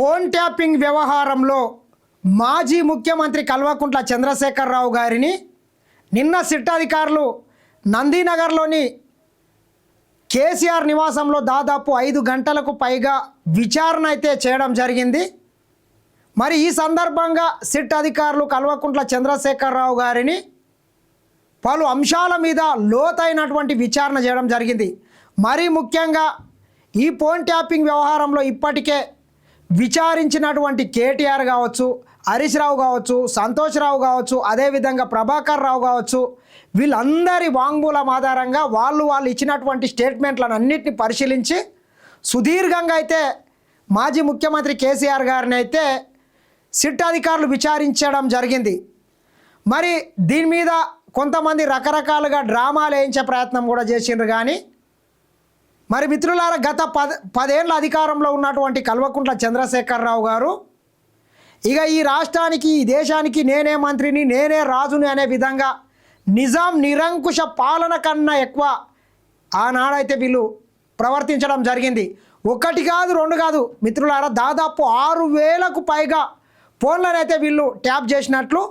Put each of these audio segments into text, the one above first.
Phone tapping వ్యవహారంలో మాజీ ముఖ్యమంత్రి కల్వకుంట్ల చంద్రశేఖరరావు గారిని నిన్న సిట్ అధికారులు నందీనగర్లోని కేసీఆర్ నివాసంలో దాదాపు 5 గంటలకు పైగా విచారణ అయితే చేయడం జరిగింది. మరి ఈ సందర్భంగా సిట్ అధికారులు కల్వకుంట్ల చంద్రశేఖరరావు గారిని పలు అంశాల మీద లోతైనటువంటి విచారణ చేయడం జరిగింది. మరి ముఖ్యంగా ఈ ఫోన్ ట్యాపింగ్ వ్యవహారంలో ఇప్పటికే విచారించినటువంటి కేటీఆర్ కావచ్చు, హరీష్ రావు కావచ్చు, సంతోష్ రావు కావచ్చు, అదేవిధంగా ప్రభాకర్ రావు కావచ్చు, వీళ్ళందరి వాంగ్మూలం ఆధారంగా వాళ్ళు ఇచ్చినటువంటి స్టేట్మెంట్లను అన్నింటినీ పరిశీలించి సుదీర్ఘంగా అయితే మాజీ ముఖ్యమంత్రి కేసీఆర్ గారిని అయితే సిట్ అధికారులు విచారించడం జరిగింది. మరి దీని మీద కొంతమంది రకరకాలుగా డ్రామాలు వేయించే ప్రయత్నం కూడా చేసిండ్రు. కానీ మరి మిత్రులారా, గత 10 ఏళ్ళ అధికారంలో ఉన్నటువంటి కల్వకుంట్ల చంద్రశేఖరరావు గారు ఇక ఈ రాష్ట్రానికి, ఈ దేశానికి నేనే మంత్రిని, నేనే రాజుని అనే విధంగా నిజాం నిరంకుశ పాలన కన్నా ఎక్కువ ఆనాడైతే వీళ్ళు ప్రవర్తించడం జరిగింది. 1 కాదు 2 కాదు మిత్రులారా, దాదాపు 6,000కు పైగా ఫోన్లనైతే వీళ్ళు ట్యాప్ చేసినట్లు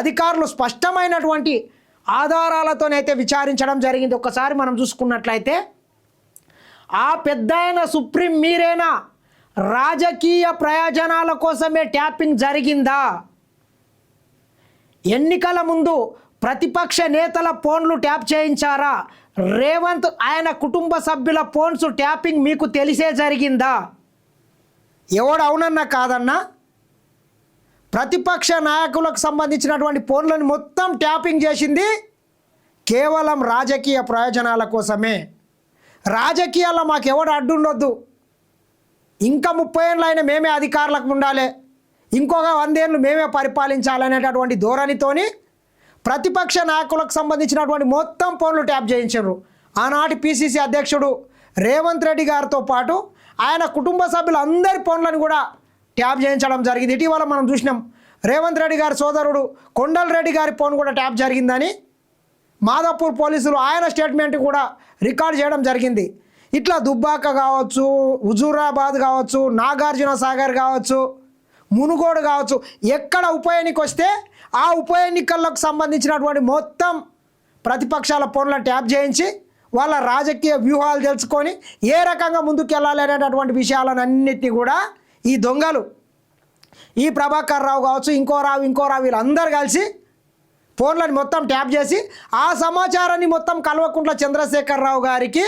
అధికారులు స్పష్టమైనటువంటి ఆధారాలతోనైతే విచారించడం జరిగింది. ఒక్కసారి మనం చూసుకున్నట్లయితే ఆ పెద్దాయన సుప్రీం మీరేనా, రాజకీయ ప్రయోజనాల కోసమే ట్యాపింగ్ జరిగిందా, ఎన్నికల ముందు ప్రతిపక్ష నేతల ఫోన్లు ట్యాప్ చేయించారా, రేవంత్ ఆయన కుటుంబ సభ్యుల ఫోన్స్ ట్యాపింగ్ మీకు తెలిసే జరిగిందా, ఎవడు అవునన్నా కాదన్నా ప్రతిపక్ష నాయకులకు సంబంధించినటువంటి ఫోన్లను మొత్తం ట్యాపింగ్ చేసింది కేవలం రాజకీయ ప్రయోజనాల కోసమే. రాజకీయాల్లో మాకు ఎవడు అడ్డుండొద్దు, ఇంకా 30 ఏళ్ళు అయినా మేమే అధికారులకు ఉండాలి, ఇంకొక 100 ఏళ్ళు మేమే పరిపాలించాలనేటటువంటి ధోరణితోని ప్రతిపక్ష నాయకులకు సంబంధించినటువంటి మొత్తం ఫోన్లు ట్యాప్ చేయించారు. ఆనాటి పిసిసి అధ్యక్షుడు రేవంత్ రెడ్డి గారితో పాటు ఆయన కుటుంబ సభ్యులందరి ఫోన్లను కూడా ట్యాప్ చేయించడం జరిగింది. ఇటీవల మనం చూసినాం, రేవంత్ రెడ్డి గారి సోదరుడు కొండల్ రెడ్డి గారి ఫోన్ కూడా ట్యాప్ జరిగిందని మాదాపూర్ పోలీసులు ఆయన స్టేట్మెంట్ కూడా రికార్డ్ చేయడం జరిగింది. ఇట్లా దుబ్బాక కావచ్చు, హుజూరాబాద్ కావచ్చు, నాగార్జున సాగర్ కావచ్చు, మునుగోడు కావచ్చు, ఎక్కడ ఉప ఎన్నిక వస్తే ఆ ఉప ఎన్నికలకు సంబంధించినటువంటి మొత్తం ప్రతిపక్షాల ఫోన్లను ట్యాప్ చేయించి వాళ్ళ రాజకీయ వ్యూహాలు తెలుసుకొని ఏ రకంగా ముందుకు వెళ్ళాలి అనేటటువంటి విషయాలను అన్నిటినీ కూడా ఈ దొంగలు, ఈ ప్రభాకర్ రావు కావచ్చు, ఇంకో రావు వీళ్ళందరూ కలిసి ఫోన్లను మొత్తం ట్యాప్ చేసి ఆ సమాచారాన్ని మొత్తం కల్వకుంట్ల చంద్రశేఖరరావు గారికి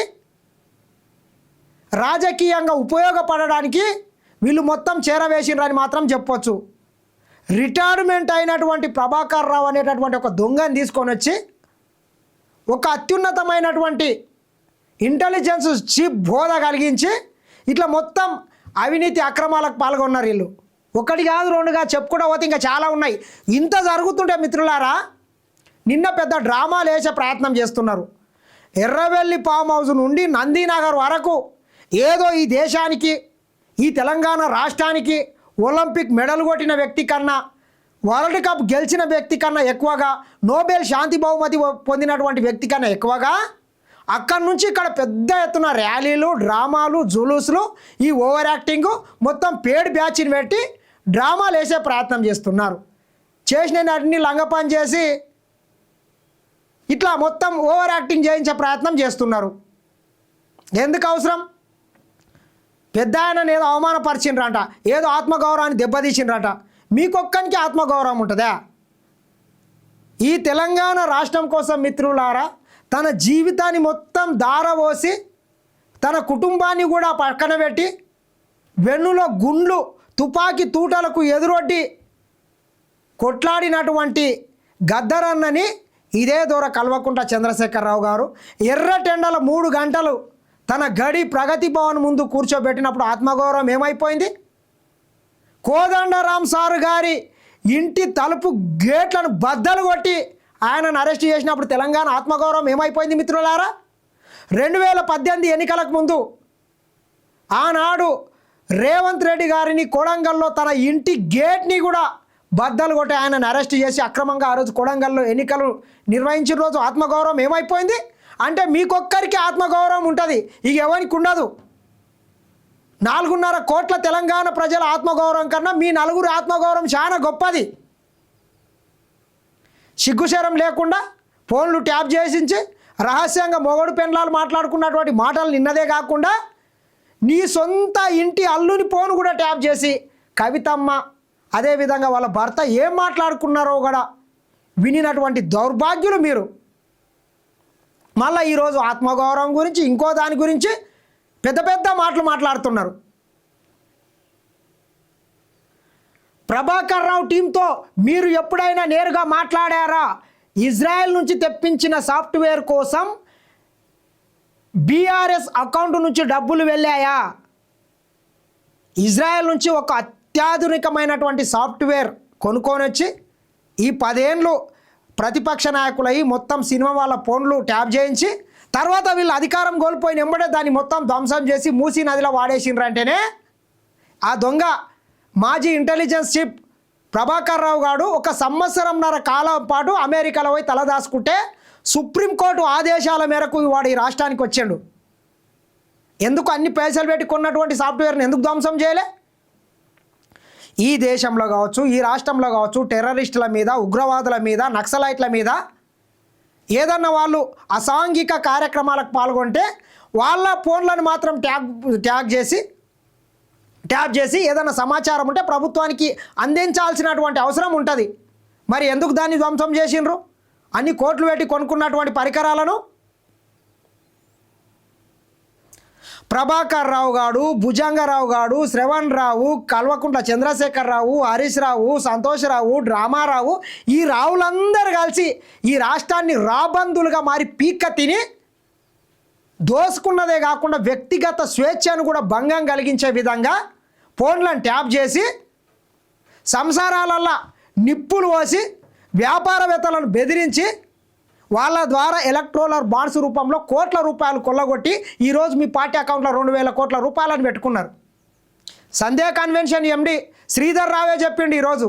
రాజకీయంగా ఉపయోగపడడానికి వీళ్ళు మొత్తం చేరవేసినని మాత్రం చెప్పొచ్చు. రిటైర్మెంట్ అయినటువంటి ప్రభాకర్ రావు అనేటటువంటి ఒక దొంగని తీసుకొని వచ్చి ఒక అత్యున్నతమైనటువంటి ఇంటెలిజెన్స్ చీఫ్ హోదా కలిగించి ఇట్లా మొత్తం అవినీతి అక్రమాలకు పాల్గొన్నారు. వీళ్ళు 1 కాదు 2 కాదు చెప్పుకుంటూ పోతే ఇంకా చాలా ఉన్నాయి. ఇంత జరుగుతుంటే మిత్రులారా, నిన్న పెద్ద డ్రామాలు వేసే ప్రయత్నం చేస్తున్నారు. ఎర్రవెల్లి ఫామ్ హౌస్ నుండి నందీనగర్ వరకు ఏదో ఈ దేశానికి, ఈ తెలంగాణ రాష్ట్రానికి ఒలింపిక్ మెడల్ కొట్టిన వ్యక్తి కన్నా, వరల్డ్ కప్ గెలిచిన వ్యక్తి కన్నా ఎక్కువగా, నోబెల్ శాంతి బహుమతి పొందినటువంటి వ్యక్తి కన్నా ఎక్కువగా అక్కడి నుంచి ఇక్కడ పెద్ద ఎత్తున ర్యాలీలు, డ్రామాలు, జులూసులు, ఈ ఓవర్ యాక్టింగ్ మొత్తం పేడ్ బ్యాచ్ని పెట్టి డ్రామాలు వేసే ప్రయత్నం చేస్తున్నారు. చేసిన అన్ని లంగపని చేసి ఇట్లా మొత్తం ఓవర్ యాక్టింగ్ చేయించే ప్రయత్నం చేస్తున్నారు. ఎందుకు అవసరం? పెద్ద ఆయన ఏదో అవమానపరిచిండ్రట, ఏదో ఆత్మగౌరవాన్ని దెబ్బతీసిండ్రట. మీకొక్కనికి ఆత్మగౌరవం ఉంటుందా? ఈ తెలంగాణ రాష్ట్రం కోసం మిత్రులారా తన జీవితాన్ని మొత్తం దారపోసి తన కుటుంబాన్ని కూడా పక్కన పెట్టి వెన్నులో గుండ్లు, తుపాకీ తూటలకు ఎదురొడ్డి కొట్లాడినటువంటి గద్దరన్నని ఇదే దూర కల్వకుంట్ల చంద్రశేఖరరావు గారు ఎర్రటెండల 3 గంటలు తన గడి ప్రగతి భవన్ ముందు కూర్చోబెట్టినప్పుడు ఆత్మగౌరవం ఏమైపోయింది? కోదండరాం సారు గారి ఇంటి తలుపు గేట్లను బద్దలు కొట్టి ఆయనను అరెస్ట్ చేసినప్పుడు తెలంగాణ ఆత్మగౌరవం ఏమైపోయింది మిత్రులారా? 2018 ఎన్నికలకు ముందు ఆనాడు రేవంత్ రెడ్డి గారిని కొడంగల్లో తన ఇంటి గేట్ని కూడా బద్దలు కొట్టి ఆయనను అరెస్ట్ చేసి అక్రమంగా ఆ రోజు కొడంగల్లో ఎన్నికలు నిర్వహించిన రోజు ఆత్మగౌరవం ఏమైపోయింది? అంటే మీకొక్కరికి ఆత్మగౌరవం ఉంటుంది, ఇక ఎవరికి ఉండదు. 4.5 కోట్ల తెలంగాణ ప్రజల ఆత్మగౌరవం కన్నా మీ నలుగురు ఆత్మగౌరవం చాలా గొప్పది. సిగ్గుశరం లేకుండా ఫోన్లు ట్యాప్ చేసించి రహస్యంగా మొగడు పెండ్లాలు మాట్లాడుకున్నటువంటి మాటలు నిన్నదే కాకుండా నీ సొంత ఇంటి అల్లుని ఫోన్ కూడా ట్యాప్ చేసి కవితమ్మ అదేవిధంగా వాళ్ళ భర్త ఏం మాట్లాడుకున్నారో కూడా వినినటువంటి దౌర్భాగ్యులు మీరు. మళ్ళీ ఈరోజు ఆత్మగౌరవం గురించి ఇంకో దాని గురించి పెద్ద పెద్ద మాటలు మాట్లాడుతున్నారు. ప్రభాకర్ రావు టీంతో మీరు ఎప్పుడైనా నేరుగా మాట్లాడారా? ఇజ్రాయెల్ నుంచి తెప్పించిన సాఫ్ట్వేర్ కోసం బీఆర్ఎస్ అకౌంట్ నుంచి డబ్బులు వెళ్ళాయా? ఇజ్రాయెల్ నుంచి ఒక అత్యాధునికమైనటువంటి సాఫ్ట్వేర్ కొనుక్కొని వచ్చి ఈ 10 ఏళ్ళు ప్రతిపక్ష నాయకులై మొత్తం సినిమా వాళ్ళ ఫోన్లు ట్యాప్ చేయించి తర్వాత వీళ్ళు అధికారం కోల్పోయిన వెంబడే దాన్ని మొత్తం ధ్వంసం చేసి మూసీ నదిలో వాడేసిండ్రంటేనే ఆ దొంగ మాజీ ఇంటెలిజెన్స్ చీఫ్ ప్రభాకర్ రావు గారు 1 సంవత్సరంన్నర కాలం పాటు అమెరికాలో పోయి తలదాచుకుంటే సుప్రీంకోర్టు ఆదేశాల మేరకు వాడు ఈ రాష్ట్రానికి వచ్చాడు. ఎందుకు అన్ని పైసలు పెట్టి కొన్నటువంటి సాఫ్ట్వేర్ని ఎందుకు ధ్వంసం చేయలే? ఈ దేశంలో కావచ్చు, ఈ రాష్ట్రంలో కావచ్చు, టెర్రరిస్టుల మీద, ఉగ్రవాదుల మీద, నక్సలైట్ల మీద ఏదన్నా వాళ్ళు అసాంఘిక కార్యక్రమాలకు పాల్గొంటే వాళ్ళ ఫోన్లను మాత్రం ట్యాగ్ చేసి ఏదైనా సమాచారం ఉంటే ప్రభుత్వానికి అందించాల్సినటువంటి అవసరం ఉంటుంది. మరి ఎందుకు దాన్ని ధ్వంసం చేసిండ్రు? అన్ని కోట్లు పెట్టి కొనుక్కున్నటువంటి పరికరాలను. ప్రభాకర్ రావు గారు, భుజంగరావు గారు, శ్రవణ్ రావు, కల్వకుంట్ల చంద్రశేఖర్ రావు, హరీష్ రావు, సంతోష్ రావు, డ్రామారావు, ఈ రావులందరూ కలిసి ఈ రాష్ట్రాన్ని రాబందులుగా మారి పీక్క తిని దోసుకున్నదే కాకుండా వ్యక్తిగత స్వేచ్ఛను కూడా భంగం కలిగించే విధంగా ఫోన్లను ట్యాప్ చేసి సంసారాలల్లో నిప్పులు పోసి వ్యాపారవేత్తలను బెదిరించి వాళ్ళ ద్వారా ఎలక్ట్రోలర్ బాండ్స్ రూపంలో కోట్ల రూపాయలు కొల్లగొట్టి ఈరోజు మీ పార్టీ అకౌంట్లో 2,000 కోట్ల రూపాయలను పెట్టుకున్నారు. సంధ్యా కన్వెన్షన్ ఎండి శ్రీధర్ రావే చెప్పిండు ఈరోజు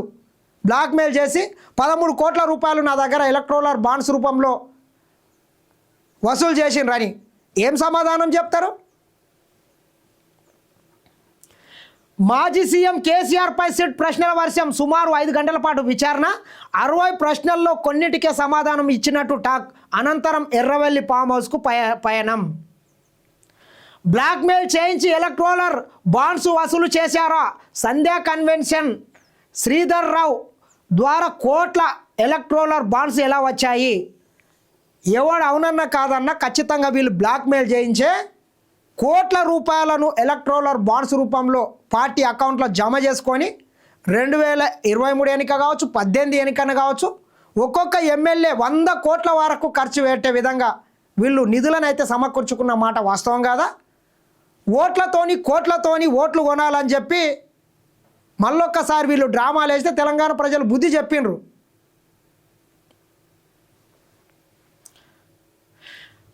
బ్లాక్మెయిల్ చేసి 13 కోట్ల రూపాయలు నా దగ్గర ఎలక్ట్రోలర్ బాండ్స్ రూపంలో వసూలు చేసిండ్రని. ఏం సమాధానం చెప్తారు? మాజీ సీఎం కేసీఆర్పై సిట్ ప్రశ్నల వర్షం, సుమారు 5 గంటల పాటు విచారణ, 60 ప్రశ్నల్లో కొన్నిటికే సమాధానం ఇచ్చినట్టు టాక్. అనంతరం ఎర్రవెల్లి ఫామ్ హౌస్కు పయనం. బ్లాక్మెయిల్ చేయించి ఎలక్ట్రోలర్ బాండ్స్ వసూలు చేశారా? సంధ్యా కన్వెన్షన్ శ్రీధర్ రావు ద్వారా కోట్ల ఎలక్ట్రోలర్ బాండ్స్ ఎలా వచ్చాయి? ఎవడు అవునన్నా కాదన్నా ఖచ్చితంగా వీళ్ళు బ్లాక్మెయిల్ చేయించే కోట్ల రూపాయలను ఎలక్ట్రోలర్ బాండ్స్ రూపంలో పార్టీ అకౌంట్లో జమ చేసుకొని 2023 ఎన్నిక కావచ్చు, 18 ఎన్నికన కావచ్చు, ఒక్కొక్క ఎమ్మెల్యే 100 కోట్ల వరకు ఖర్చు పెట్టే విధంగా వీళ్ళు నిధులను అయితే సమకూర్చుకున్న మాట వాస్తవం కాదా? కోట్లతోని ఓట్లు కొనాలని చెప్పి మళ్ళొక్కసారి వీళ్ళు డ్రామాలు వేస్తే తెలంగాణ ప్రజలు బుద్ధి చెప్పిండ్రు.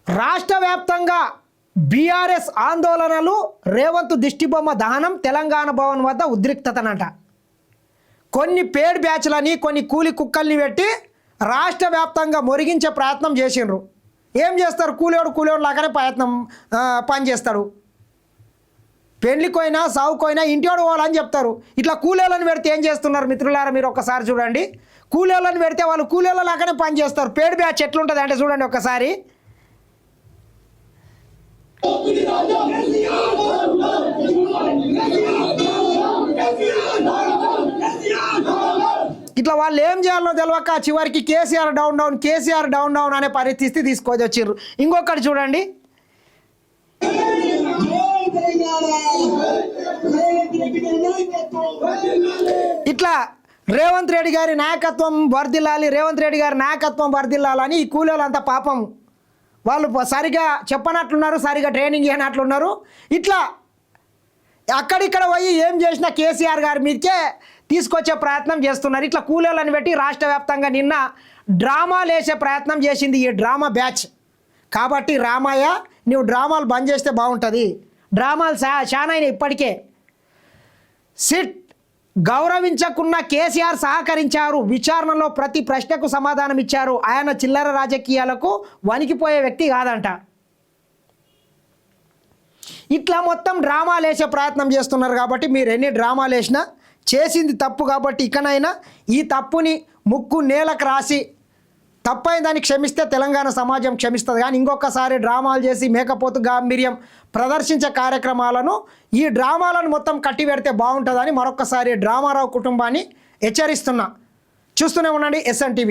రాష్ట్ర వ్యాప్తంగా బీఆర్ఎస్ ఆందోళనలు, రేవంత్ దిష్టిబొమ్మ దహనం, తెలంగాణ భవన్ వద్ద ఉద్రిక్తతనట. కొన్ని పేడ్ బ్యాచ్లని, కొన్ని కూలి కుక్కల్ని పెట్టి రాష్ట్ర వ్యాప్తంగా మొరిగించే ప్రయత్నం చేసిండ్రు. ఏం చేస్తారు? కూలివాడు లాగానే పని చేస్తాడు. పెళ్లికోయినా సావుకోయినా ఇంటివాడు పోవాలని చెప్తారు. ఇట్లా కూలీలను పెడితే ఏం చేస్తున్నారు మిత్రులారా? మీరు ఒక్కసారి చూడండి. కూలీలను పెడితే వాళ్ళు కూలీల లాగానే పని చేస్తారు. పేడ్ బ్యాచ్ ఎట్లుంటుంది అంటే చూడండి ఒక్కసారి. ఇట్లా వాళ్ళు ఏం చేయాలో తెలియక చివరికి కేసీఆర్ డౌన్ అనే పరిస్థితి తీసుకొని వచ్చిర్రు. ఇంకొకటి చూడండి. ఇట్లా రేవంత్ రెడ్డి గారి నాయకత్వం వర్ధిల్లాలని ఈ కూలీలంతా పాపం వాళ్ళు సరిగా చెప్పనట్లున్నారు, సరిగా ట్రైనింగ్ ఇవ్వనట్లున్నారు. ఇట్లా అక్కడిక్కడ పోయి ఏం చేసినా కేసీఆర్ గారి మీదకే తీసుకొచ్చే ప్రయత్నం చేస్తున్నారు. ఇట్లా కూలీలను పెట్టి రాష్ట్ర వ్యాప్తంగా నిన్న డ్రామాలు వేసే ప్రయత్నం చేసింది ఈ డ్రామా బ్యాచ్. కాబట్టి రామయ్య, నువ్వు డ్రామాలు బంద్ చేస్తే బాగుంటుంది. డ్రామాలు చాలా అయినా ఇప్పటికే. సిట్ గౌరవించకున్న కేసీఆర్ సహకరించారు, విచారణలో ప్రతి ప్రశ్నకు సమాధానం ఇచ్చారు. ఆయన చిల్లర రాజకీయాలకు వణికిపోయే వ్యక్తి కాదంట. ఇట్లా మొత్తం డ్రామాలు వేసే ప్రయత్నం చేస్తున్నారు. కాబట్టి మీరు ఎన్ని డ్రామాలు వేసినా చేసింది తప్పు. కాబట్టి ఇకనైనా ఈ తప్పుని ముక్కు నేలకు రాసి తప్పైన దాన్ని క్షమిస్తే తెలంగాణ సమాజం క్షమిస్తుంది. కానీ ఇంకొకసారి డ్రామాలు చేసి మేకపోతు గాంభీర్యం ప్రదర్శించే కార్యక్రమాలను ఈ డ్రామాలను మొత్తం కట్టిపెడితే బాగుంటుందని మరొకసారి డ్రామారావు కుటుంబాన్ని హెచ్చరిస్తున్నా. చూస్తూనే ఉండండి SN TV.